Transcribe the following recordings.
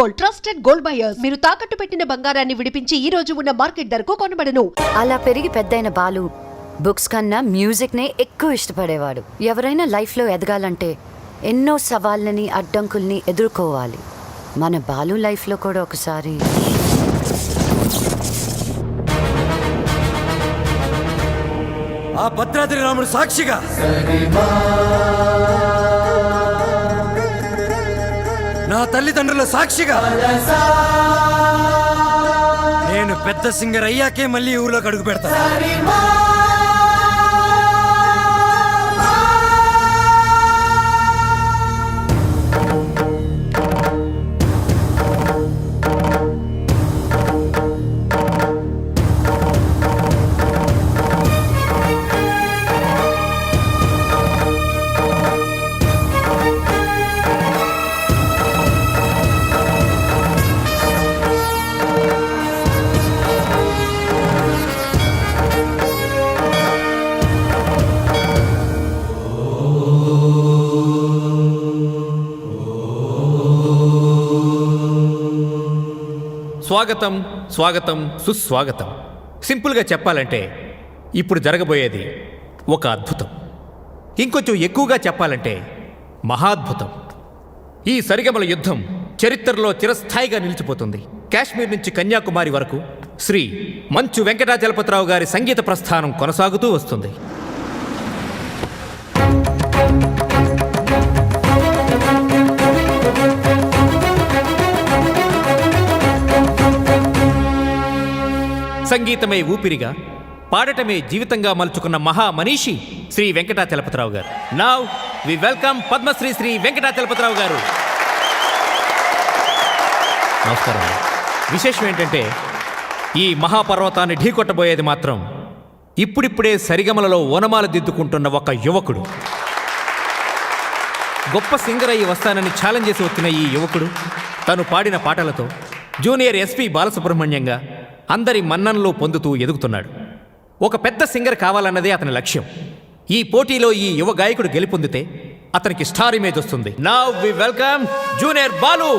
Gold, trusted gold buyers. మీరు తాకట్టు పెట్టిన బంగారాన్ని విడిపించి ఈ రోజు ఉన్న మార్కెట్ ధరకు కొనబడను. అలా పెరిగి పెద్దయిన బాలు బుక్స్ కన్నా మ్యూజిక్నే ఎక్కువ ఇష్టపడేవాడు. ఎవరైనా లైఫ్లో ఎదగాలంటే ఎన్నో సవాళ్ళని అడ్డంకుల్ని ఎదుర్కోవాలి. మన బాలు లైఫ్లో కూడా ఒకసారి ఆ భద్రాద్రి రాముడు సాక్షిగా నా తల్లిదండ్రుల సాక్షిగా నేను పెద్ద సింగర్ అయ్యాకే మళ్ళీ ఊర్లోకి అడుగు పెడతా. స్వాగతం స్వాగతం సుస్వాగతం. సింపుల్గా చెప్పాలంటే ఇప్పుడు జరగబోయేది ఒక అద్భుతం. ఇంకొంచెం ఎక్కువగా చెప్పాలంటే మహాద్భుతం. ఈ సరిగమల యుద్ధం చరిత్రలో చిరస్థాయిగా నిలిచిపోతుంది. కాశ్మీర్ నుంచి కన్యాకుమారి వరకు శ్రీ మంచు వెంకటాచలపతిరావు గారి సంగీత ప్రస్థానం కొనసాగుతూ వస్తుంది. సంగీతమే ఊపిరిగా, పాడటమే జీవితంగా మలుచుకున్న మహా మనీషి శ్రీ వెంకటాచలపతిరావు గారు. Now we welcome Padmashri Shri Venkatachalapathirao గారు. నమస్కారం. విశేషం ఏంటంటే ఈ మహాపర్వతాన్ని ఢీకొట్టబోయేది మాత్రం ఇప్పుడిప్పుడే సరిగమలలో ఓనమాలు దిద్దుకుంటున్న ఒక యువకుడు. గొప్ప సింగర్ అయ్యి వస్తానని ఛాలెంజ్ చేసి వచ్చిన ఈ యువకుడు తను పాడిన పాటలతో జూనియర్ ఎస్పి బాలసుబ్రహ్మణ్యంగా అందరి మన్ననలు పొందుతూ ఎదుగుతున్నాడు. ఒక పెద్ద సింగర్ కావాలన్నదే అతని లక్ష్యం. ఈ పోటీలో ఈ యువ గాయకుడు గెలుపొందితే అతనికి స్టార్ ఇమేజ్ వస్తుంది. Now we welcome junior Balu.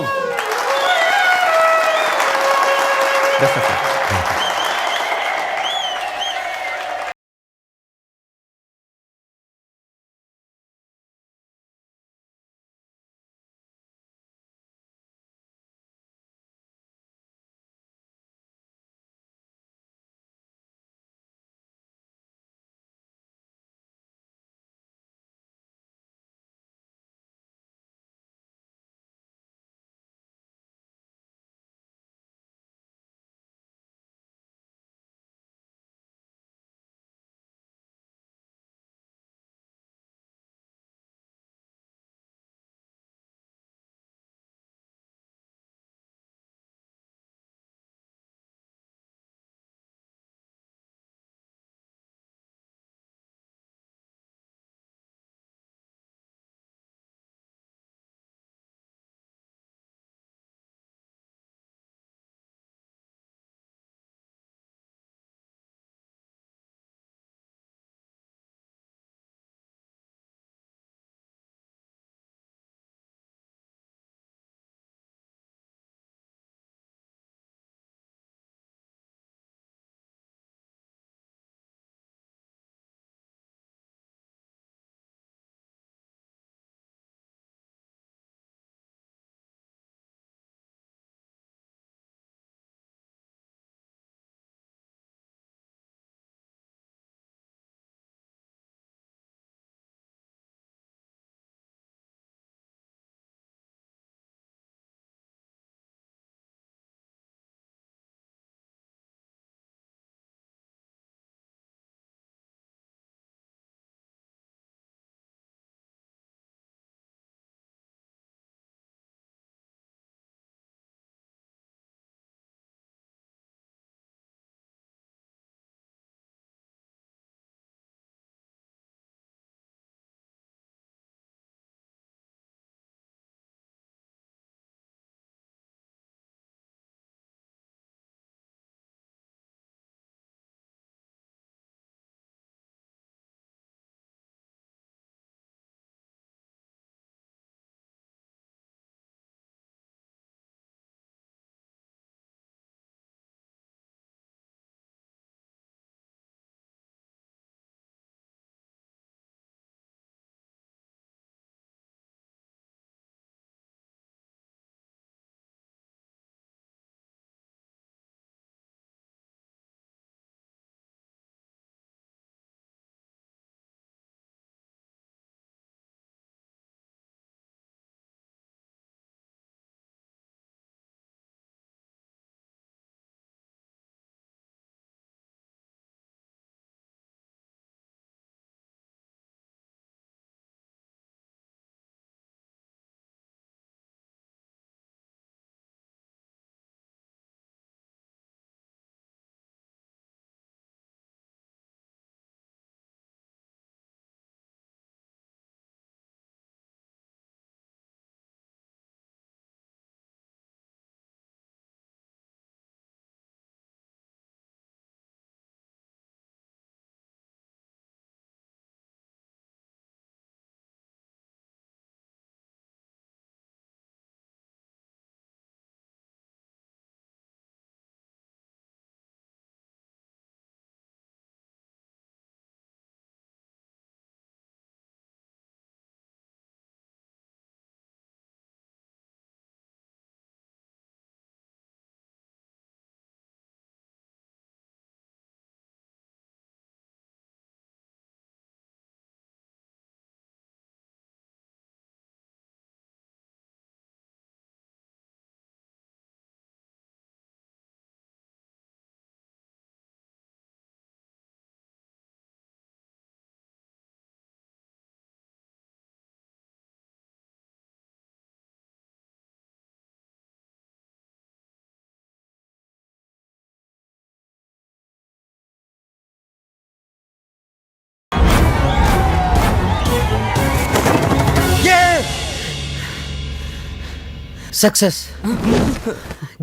Success,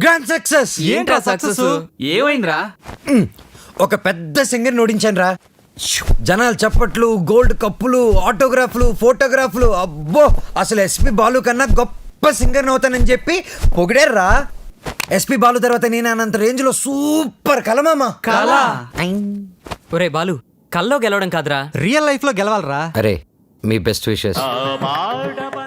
grand success. ఏంట్రా సక్సెస్? ఏమైందిరా? ఒక పెద్ద సింగర్ ఓడించాను రా. జనాలు చప్పట్లు, గోల్డ్ కప్పులు, ఆటోగ్రాఫ్లు, ఫోటోగ్రాఫ్లు. అబ్బో, అసలు ఎస్పి బాలు కన్నా గొప్ప సింగర్ అవుతానని చెప్పి పొగిడారా. ఎస్పి బాలు తర్వాత నేను అనంత రేంజ్ లో సూపర్ కలమామా. కళ? ఒరే బాలు, కల్లో గెలవడం కాదురా, రియల్ లైఫ్ లో గెలవాలరా. అరే, మీ బెస్ట్ విషెస్.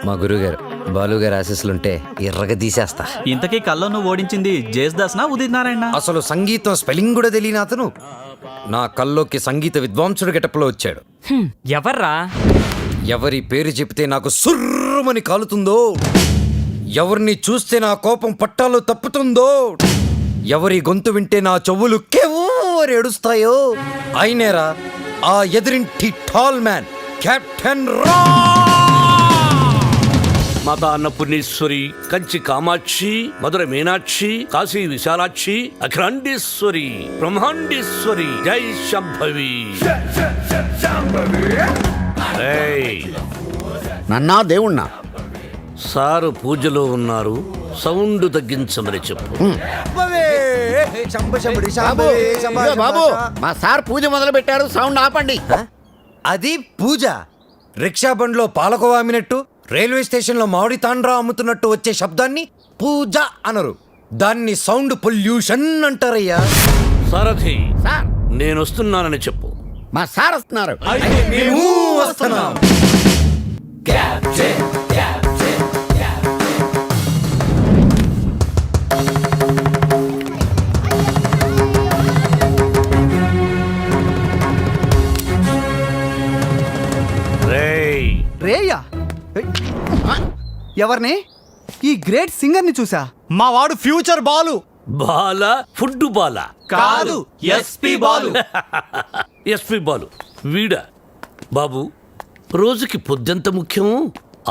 మా గురుగారు బాలు గారు ఆశీస్సులుంటే ఎర్రగా తీసేస్తా. ఇంతకీ కల్లో నువ్వు ఓడించింది జేస్దాస్నా ఉదిత్ నారాయణ? అసలు సంగీతం స్పెల్లింగ్ కూడా తెలియని అతను నా కల్లోకి సంగీత విద్వాంసుడు గెటప్లో వచ్చాడు. ఎవర్రా? ఎవరి పేరు చెప్తే నాకు సుర్రమని కాలుతుందో, ఎవరిని చూస్తే నా కోపం పట్టాలు తప్పుతుందో, ఎవరి గొంతు వింటే నా చెవులు కెవ్వరు ఏడుస్తాయో అయినేరా ఆ ఎదురింటి టాల్ మ్యాన్, కెప్టెన్ రా. మాతా అన్నపూర్ణేశ్వరి, కంచి కామాక్షి, మధుర మీనాక్షి, కాశీ విశాలాక్షి, అఖిలాండేశ్వరి, బ్రహ్మాండేశ్వరి, జై శంభవి. ఏయ్, నన్నా దేవుణ్ణా? సారు పూజలో ఉన్నారు, సౌండ్ తగ్గించమని చెప్పు. ఇదిగో బాబు, మా సార్ పూజ మొదలు పెట్టారు, సౌండ్ ఆపండి. అది పూజ. రిక్షా బండ్లో పాలకోవా అమ్మినట్టు, రైల్వే స్టేషన్లో మామిడి తాండ్రా అమ్ముతున్నట్టు వచ్చే శబ్దాన్ని పూజ అనరు, దాన్ని సౌండ్ పొల్యూషన్ అంటారయ్యా. సారథి, సార్, నేను వస్తున్నానని చెప్పు. మా సార్ వస్తున్నారు. మేము వస్తున్నాం. రేయ్, రేయా? ఎవరిని? ఈ గ్రేట్ సింగర్ ని చూసా. మా వాడు ఫ్యూచర్ బాలు. బాల ఫుడ్ బాల కాదు, ఎస్పి బాలు. ఎస్పి బాలు వీడా? బాబు, రోజుకి పొద్దెంత ముఖ్యం,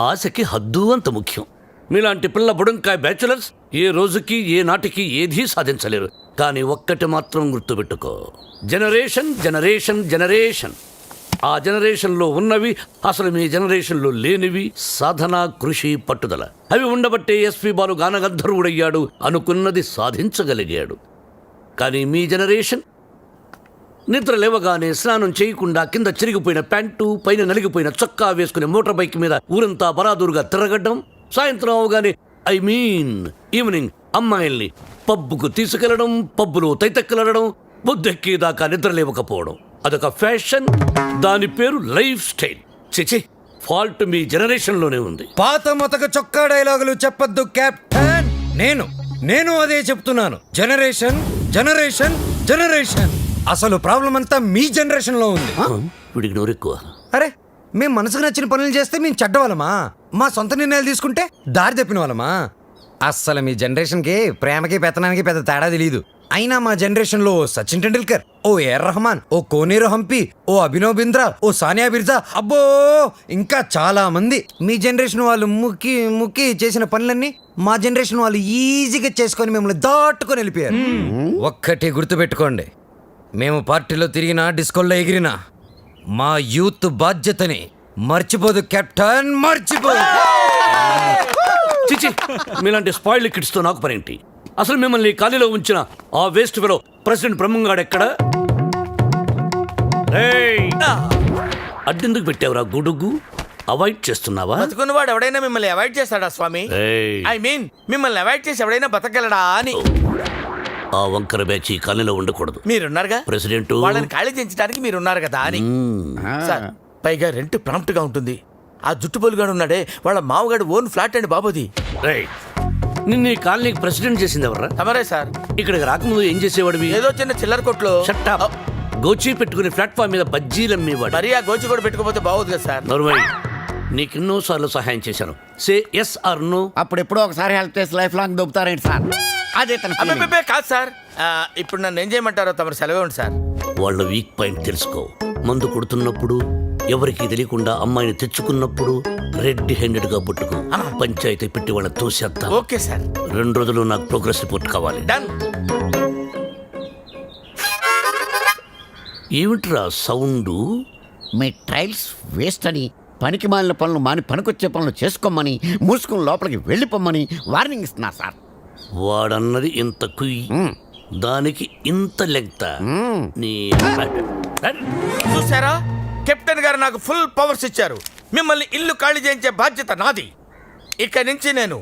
ఆశకి హద్దు అంత ముఖ్యం. మీలాంటి పిల్ల బుడంకాయ బ్యాచులర్స్ ఏ రోజుకి ఏ నాటికి ఏదీ సాధించలేరు. కానీ ఒక్కటి మాత్రం గుర్తుపెట్టుకో, జనరేషన్ జనరేషన్ జనరేషన్. ఆ జనరేషన్లో ఉన్నవి అసలు మీ జనరేషన్లో లేనివి సాధన, కృషి, పట్టుదల. అవి ఉండబట్టే ఎస్పి బాలు గానగంధర్వుడయ్యాడు, అనుకున్నది సాధించగలిగాడు. కానీ మీ జనరేషన్ నిద్ర లేవగానే స్నానం చేయకుండా కింద చిరిగిపోయిన ప్యాంటు, పైన నలిగిపోయిన చొక్కా వేసుకుని మోటార్ బైక్ మీద ఊరంతా బరాదూరుగా తిరగడం, సాయంత్రం అవగానే ఈవినింగ్ అమ్మాయిల్ని పబ్బుకు తీసుకెళ్లడం, పబ్బులో తైతెక్కలడం, బుద్ధెక్కేదాకా నిద్ర లేవకపోవడం. అదొక ఫ్యాషన్, దాని పేరు లైఫ్ స్టైల్. చిచి, ఫాల్ట్ మీ జనరేషన్లోనే ఉంది. పాత మొతక చొక్కా డైలాగులు చెప్పొద్దు కెప్టెన్. నేను అదే చెప్తున్నాను. Generation generation generation. అసలు ప్రాబ్లం అంతా మీ జనరేషన్ లో ఉంది. వీడికి నోరెక్కువ. అరే, మేము మనసుకు నచ్చిన పనులు చేస్తే మేము చెడ్డవాళ్ళమా? మా సొంత నిర్ణయాలు తీసుకుంటే దారి తప్పిన వాళ్ళమా? అస్సలు మీ జనరేషన్కి ప్రేమకి పెత్తనానికి పెద్ద తేడా తెలియదు. అయినా మా జనరేషన్ లో సచిన్ టెండూల్కర్, ఓ ఏఆర్ రెహమాన్, ఓ కోనేరు హంపి, ఓ అభినవ్ బింద్రా, ఓ సానియా బిర్జా, అబ్బో ఇంకా చాలా మంది. మీ జనరేషన్ వాళ్ళు ముక్కి చేసిన పనులన్నీ మా జనరేషన్ వాళ్ళు ఈజీగా చేసుకొని మిమ్మల్ని దాటుకొని వెళ్ళిపోయారు. ఒక్కటి గుర్తుపెట్టుకోండి, మేము పార్టీలో తిరిగినా, డిస్కోల్లో ఎగిరినా మా యూత్ బాధ్యతని మర్చిపోదు కెప్టెన్, మర్చిపోదు. చిచి, మీలాంటి స్పాయిల్డ్ కిడ్స్ తో నాకు పనేంటి? అసలు మిమ్మల్ని ఖాళీలో ఉంచిన ఆ వేస్ట్ ఫెలో ప్రెసిడెంట్ బ్రహ్మంగాడు ఎక్కడ? అడ్డెందుకు పెట్టావురా గుడుగు? అవాయిడ్ చేస్తున్నావా? బతుకున్నవాడు ఎవడైనా మిమ్మల్ని అవాయిడ్ చేస్తాడా స్వామి? ఐ మీన్ మిమ్మల్ని అవాయిడ్ చేసి ఎవడైనా బతకగలడా అని. ఆ వంకర బ్యాచ్ ఈ ఖాళీలో ఉండకూడదు. మీరున్నారుగా ప్రెసిడెంట్, వాళ్ళని ఖాళీ చేయించడానికి మీరున్నారు కదా అని. సార్, పైగా రెంట్ ప్రాంప్ట్ గా ఉంటుంది. ఆ జుట్టు పొలుగాడు ఉన్నాడే, వాళ్ళ మామగాడు ఓన్ ఫ్లాట్ అండి బాబుది. నిన్న ఈ కాలనీకి ప్రెసిడెంట్ చేసింది ఎవర్రా? తమరే సార్. ఇక్కడికి రాకముందు ఏం చేసేవాడివి? ఏదో చిన్న చిల్లర కొట్లో గోచి పెట్టుకుని ప్లాట్ఫామ్ మీద బజ్జీలు అమ్మేవాడు. మరి ఆ గోచి కూడా పెట్టుకోపోతే బాగోదు కదా సార్. నర్మయ్, నీకెన్నో సార్లు సహాయం చేశాను. Say yes or no. అప్పుడు ఎప్పుడో ఒకసారి హెల్ప్ చేసి లైఫ్ లాంగ్ దొబ్బుతారేంటి సార్? అదే తన feeling. అబ్బే కాదు సార్. ఇప్పుడు నన్ను ఏం చేయమంటారో తమరు సెలవే ఉంది సార్. వాళ్ళ వీక్ పాయింట్ తెలుసుకో. మందు కొడుతున్నప్పుడు, ఎవరికి తెలియకుండా అమ్మాయిని తెచ్చుకున్నప్పుడు రెడ్ హ్యాండెడ్ గా పట్టుకో. పంచాయతీ పెట్టి వాళ్ళ తోసేద్దాం. Okay sir. 2 రోజులు నాకు ప్రోగ్రెస్ రిపోర్ట్ కావాలి. డన్. ఏమిట్రా సౌండ్? మీ ట్రయల్స్ వేస్ట్ అని పనికి మాలిన పనులు మాని పనికొచ్చే పనులు చేసుకోమని మూసుకుని లోపలికి వెళ్ళిపోమ్మని వార్నింగ్ ఇస్తున్నారు సార్. వాడన్నది ఇంత కుయ్యి, దానికి ఇంత లెంగ్త. నీ చూసారా, కెప్టెన్ గారు నాకు ఫుల్ పవర్స్ ఇచ్చారు. మిమ్మల్ని ఇల్లు ఖాళీ చేయించే బాధ్యత నాది. ఇక నుంచి నేను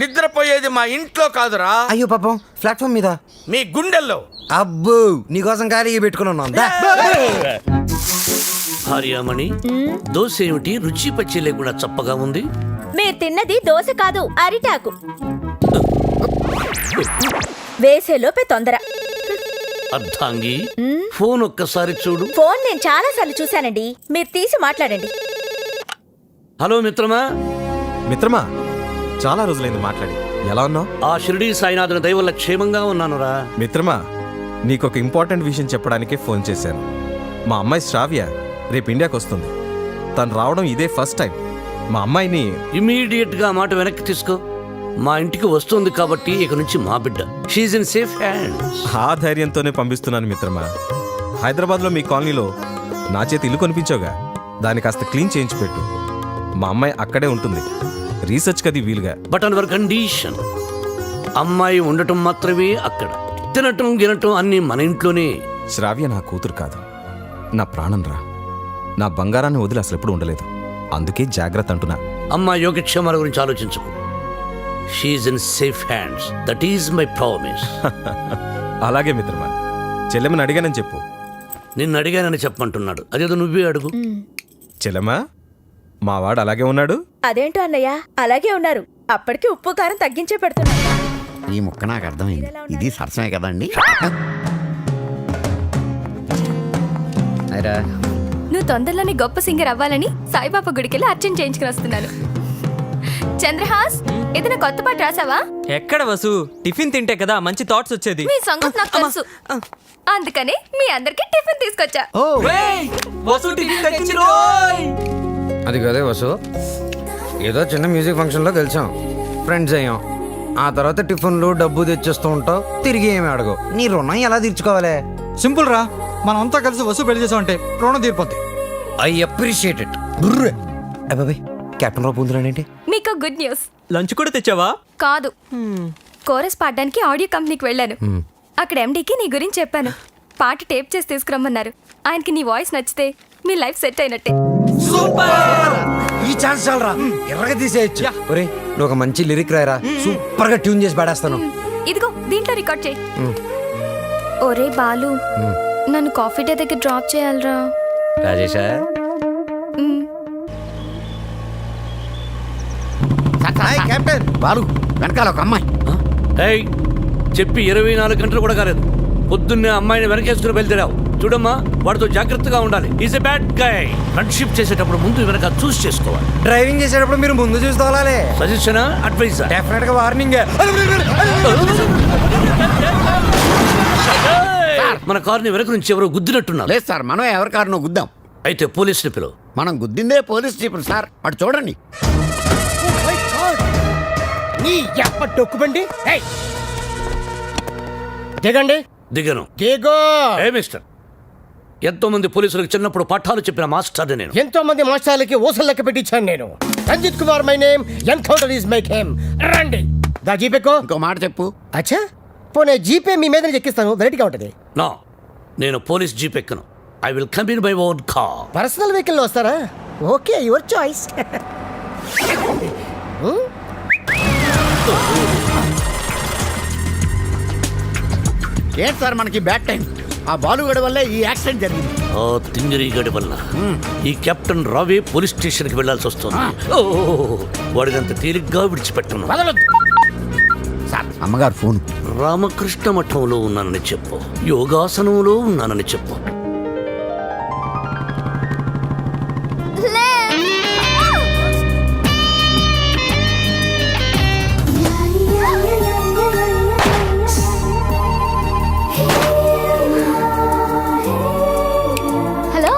నిద్రపోయేది మా ఇంట్లో కాదురా, అయ్యో పాపం ప్లాట్ఫామ్ మీద. మీ గుండెల్లో. అబ్బో నీకోసం ఖాళీగా పెట్టుకుని ఉన్నాం దా. భార్యామణి, దోశ ఏమిటి రుచి పచ్చి లేకుండా చప్పగా ఉంది? మీరు తిన్నది దోశ కాదు, అరిటాకు. వేసేలోపే తొందర. అర్ధాంగి, ఫోన్ ఒక్కసారి చూడు. ఫోన్ నేను చాలా సార్లు చూశానండి, మీరు తీసి మాట్లాడండి. హలో మిత్రమా. మిత్రమా, చాలా రోజులైంది మాట్లాడి. ఎలా ఉన్నావు? ఆ షిరిడీ సాయినాథుని దయ వల్ల క్షేమంగా ఉన్నానురా. మిత్రమా, నీకొక ఇంపార్టెంట్ విషయం చెప్పడానికే ఫోన్ చేశాను. మా అమ్మాయి శ్రావ్య రేపు ఇండియాకి వస్తుంది. తను రావడం ఇదే ఫస్ట్ టైం. మా అమ్మాయిని ఇమీడియట్ గా మాట వెనక్కి తీసుకో. మా ఇంటికి వస్తుంది కాబట్టి ఇక నుంచి మా బిడ్డ. She's in safe hands. ఆ ధైర్యంతోనే పంపిస్తున్నాను మిత్రమా. హైదరాబాద్లో మీ కాలనీలో నా చేతి ఇల్లు కొనిపించావుగా, దాన్ని కాస్త క్లీన్ చేయించి పెట్టు. మా అమ్మాయి అక్కడే ఉంటుంది, రీసెర్చ్ కది వీలుగా. But on hour condition. అమ్మాయి ఉండటం మాత్రమే అక్కడ, తినటం గినటం అన్ని మన ఇంట్లోనే. శ్రావ్య నా కూతురు కాదు, నా ప్రాణం రా. నా బంగారాన్ని వదిలి అసలు ఎప్పుడు ఉండలేదు. అందుకే జాగ్రత్త అంటున్నా. అమ్మా యోగక్షేమాల గురించి ఆలోచించుకో. She's in safe hands. That is my promise. అలాగే మిత్రమా. చెల్లెమ్మని అడిగానని చెప్పు. నిన్ను అడిగానని చెప్పమంటున్నాడు. అదేదో నువ్వే అడుగు. చెల్లెమ్మా, మా వాడు అలాగే ఉన్నాడు. అదేంటో అన్నయ్య, అలాగే ఉన్నారు. అప్పటికి ఉప్పు కారం తగ్గించే పెడుతున్నారు. ఈ ముక్క నాకు అర్థమైంది. ఇది సరసమే కదండి. నువ్వు తొందరలోనే గొప్ప సింగర్ అవ్వాలని సాయిబాబా గుడికెళ్ళి అర్చన చేయించుకుని వస్తున్నాను. చంద్రహాస్, ఏదైనా కొత్త పాట రాసావా? ఎక్కడ వసు, టిఫిన్ తింటే కదా మంచి థాట్స్ వచ్చేది. మీ సంగతి నాకు తెలుసు, అందుకనే మీ అందరికి టిఫిన్ తీసుకొచ్చా. వసు టిఫిన్ తెచ్చింది. అది కదే వసు, ఏదో చిన్న మ్యూజిక్ ఫంక్షన్లో కలిసాం, ఫ్రెండ్స్ అయ్యాం. ఆ తర్వాత టిఫిన్లు డబ్బు తెచ్చేస్తూ ఉంటావు, తిరిగి ఏమి అడగవు. నీ రుణం ఎలా తీర్చుకోవాలి? సింపుల్ రా, మనం అంతా కలిసి వసు పెళ్లి చేసామంటే రుణం తీరిపోద్ది. I appreciate it. అబ్బాయి కెప్టెన్ రావు పూందురాడేంటి? మీకు గుడ్ న్యూస్. లంచ్ కూడా తెచ్చావా? కాదు, కోరస్ పాడడానికి ఆడియో కంపెనీకి వెళ్ళాను. అక్కడ ఎండీకి నీ గురించి చెప్పాను. పాట టేప్ చేసి తీసుకురమ్మన్నారు. ఆయనకి నీ వాయిస్ నచ్చితే మీ లైఫ్ సెట్ అయినట్టే. ఈ ఛాన్స్ చాలరా, ఎర్రగా తీసేయచ్చు. ఒరే నువ్వు ఒక మంచి లిరిక్ రాయరా, సూపర్ గా ట్యూన్ చేసి పాడేస్తాను. ఇదిగో దీంట్లో రికార్డ్ చేయి. ఒరే బాలు, నన్ను కాఫీ డే దగ్గర డ్రాప్ చేయాలరా. రాజేశా, కెప్టెన్ బాలు, వెనకాల ఒక అమ్మాయి. ఏయ్, చెప్పి 24 గంటలు కూడా కాలేదు. పొద్దున్నే అమ్మాయిని వెనకేసుకుని బయలుదేరావు. చూడమ్మా, వాడితో జాగ్రత్తగా ఉండాలి. Is a bad guy. Friendship చేసేటప్పుడు ముందు వెనక చూస్ చేసుకోవాలి. డ్రైవింగ్ చేసేటప్పుడు మీరు ముందు చూసి తోలాలి. సజెషనా, అడ్వైజా? డెఫినెట్ గా వార్నింగ్. మన కారుని వెనక నుంచి ఎవరో గుద్దినట్టున్నారు. లేదు సార్, మనం ఎవరి కారునో గుద్దాం. అయితే పోలీసుని పిలువు. మనం గుద్దిందే పోలీస్ జీపులు సార్. అటు చూడండి. నీ ఎప్ప డొక్కుబండి. దిగండి. దిగను. దిగో. ఏ మిస్టర్, ఎంతో మంది పోలీసులకు చిన్నప్పుడు పాఠాలు చెప్పిన మాస్టర్ నేను. ఎంతో మంది మాస్టర్లకి ఊసలు లెక్క పెట్టించాను నేను. Ranjith Kumar my name, encounter is my game. రండి. దా జీపేకో. ఇంకో మాట చెప్పు. అచ్చా, పోనీ జీపే మీ మీద ఎక్కిస్తాను, వెరైటీగా ఉంటుంది. నా, నేను పోలీస్ జీప్ ఎక్కను. I will come in by own car. Personal vehicle వస్తారా? Okay, your choice. ఏంటి సార్ మనకి బ్యాడ్ టైం? ఆ బాలుగడ వల్లే ఈ యాక్సిడెంట్ జరిగింది. ఆ తింగరి గడి వల్ల ఈ కెప్టెన్ రావే పోలీస్ స్టేషన్కి వెళ్లాల్సి వస్తుంది. వాడినంత తేలిగ్గా విడిచిపెట్టను. సార్, అమ్మగారు ఫోన్. రామకృష్ణ మఠంలో ఉన్నానని చెప్పు, యోగాసనంలో ఉన్నానని చెప్పు. Hello,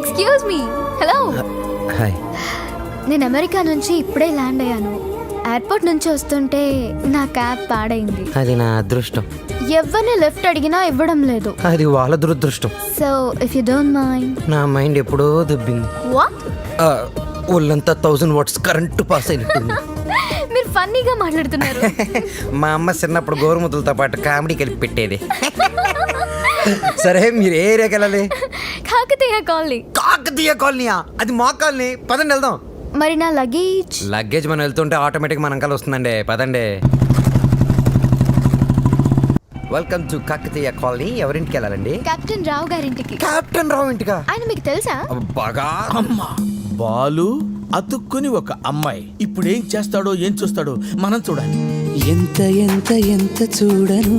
excuse me. Hello, hi. నేను అమెరికా నుంచి ఇప్పుడే ల్యాండ్ అయ్యాను. ఎయిర్పోర్ట్ నుంచి వస్తుంటే నా క్యాబ్ పాడైంది. అది నా అదృష్టం. ఎవరిని లిఫ్ట్ అడిగినా ఇవ్వడం లేదు. అది వాళ్ళ దురదృష్టం. So if you don't mind. నా మైండ్ ఎప్పుడో దుబ్బింది. వాట్? ఒళ్ళంతా 1000 వాట్స్ కరెంటు పాస్ అయినట్టుంది. మీరు ఫన్నీగా మాట్లాడుతున్నారు. మా అమ్మ చిన్నప్పుడు గోరుముద్దలతో పాటు కామెడీ కలిపి పెట్టేది. సరే మీరు ఏ ఏరియాకి వెళ్ళాలి? కాకతీయ కాలనీ. కాకతీయ కాలనీయా? అది మా కాలనీ. పదండి వెళ్దాం. మరి నా లగేజ్? లగేజ్ మనం వెళ్తుంటే ఆటోమేటిక్ మన అంకల్ వస్తుందండి. పదండి. Welcome to Kakatiya colony. ఎవరింటికి వెళ్ళాలండి? కెప్టెన్ రావు గారింటికి. కెప్టెన్ రావు ఇంటికా? ఆయన మీకు తెలుసా? బాగా. అమ్మా బాలు అతుక్కుని ఒక అమ్మాయి ఇప్పుడు ఏం చేస్తాడో ఏం చూస్తాడో మనం చూడాలి. ఎంత ఎంత ఎంత చూడను